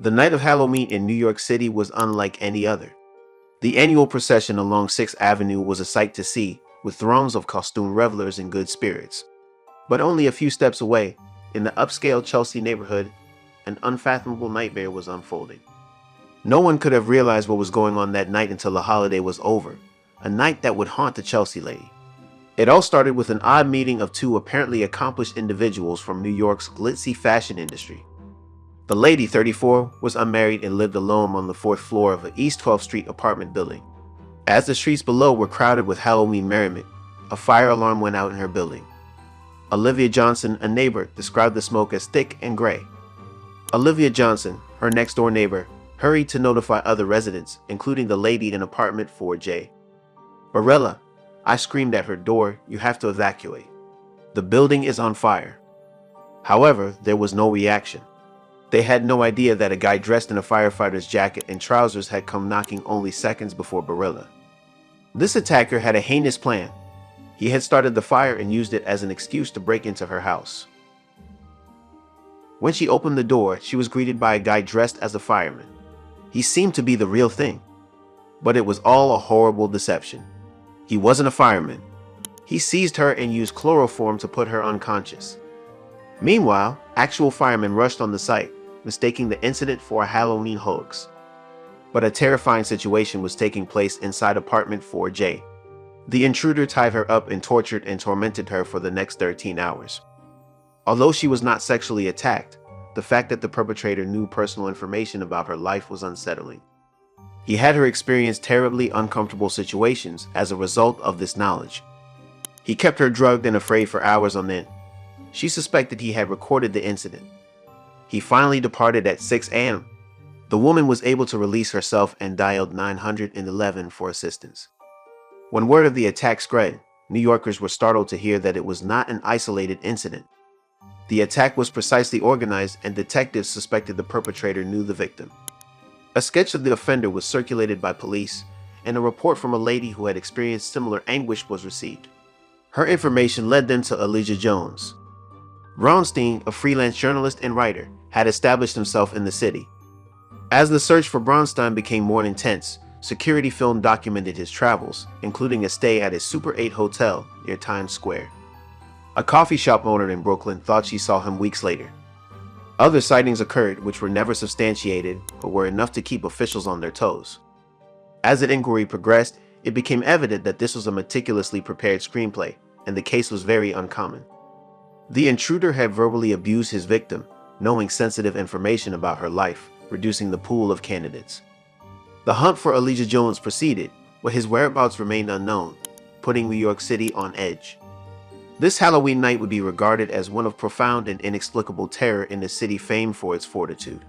The night of Halloween in New York City was unlike any other. The annual procession along 6th Avenue was a sight to see, with throngs of costumed revelers in good spirits. But only a few steps away, in the upscale Chelsea neighborhood, an unfathomable nightmare was unfolding. No one could have realized what was going on that night until the holiday was over, a night that would haunt the Chelsea lady. It all started with an odd meeting of two apparently accomplished individuals from New York's glitzy fashion industry. The lady, 34, was unmarried and lived alone on the 4th floor of an East 12th Street apartment building. As the streets below were crowded with Halloween merriment, a fire alarm went out in her building. Olivia Johnson, a neighbor, described the smoke as thick and gray. Olivia Johnson, her next-door neighbor, hurried to notify other residents, including the lady in apartment 4J. "Barella," I screamed at her door, "you have to evacuate. The building is on fire." However, there was no reaction. They had no idea that a guy dressed in a firefighter's jacket and trousers had come knocking only seconds before Barella. This attacker had a heinous plan. He had started the fire and used it as an excuse to break into her house. When she opened the door, she was greeted by a guy dressed as a fireman. He seemed to be the real thing. But it was all a horrible deception. He wasn't a fireman. He seized her and used chloroform to put her unconscious. Meanwhile, actual firemen rushed on the site, mistaking the incident for a Halloween hoax. But a terrifying situation was taking place inside apartment 4J. The intruder tied her up and tortured and tormented her for the next 13 hours. Although she was not sexually attacked, the fact that the perpetrator knew personal information about her life was unsettling. He had her experience terribly uncomfortable situations as a result of this knowledge. He kept her drugged and afraid for hours on end. She suspected he had recorded the incident. He finally departed at 6 a.m. The woman was able to release herself and dialed 911 for assistance. When word of the attack spread, New Yorkers were startled to hear that it was not an isolated incident. The attack was precisely organized, and detectives suspected the perpetrator knew the victim. A sketch of the offender was circulated by police, and a report from a lady who had experienced similar anguish was received. Her information led them to Elijah Jones. Braunstein, a freelance journalist and writer, had established himself in the city. As the search for Braunstein became more intense, security film documented his travels, including a stay at his Super 8 hotel near Times Square. A coffee shop owner in Brooklyn thought she saw him weeks later. Other sightings occurred which were never substantiated, but were enough to keep officials on their toes. As the inquiry progressed, it became evident that this was a meticulously prepared screenplay, and the case was very uncommon. The intruder had verbally abused his victim, knowing sensitive information about her life, reducing the pool of candidates. The hunt for Elijah Jones proceeded, but his whereabouts remained unknown, putting New York City on edge. This Halloween night would be regarded as one of profound and inexplicable terror in a city famed for its fortitude.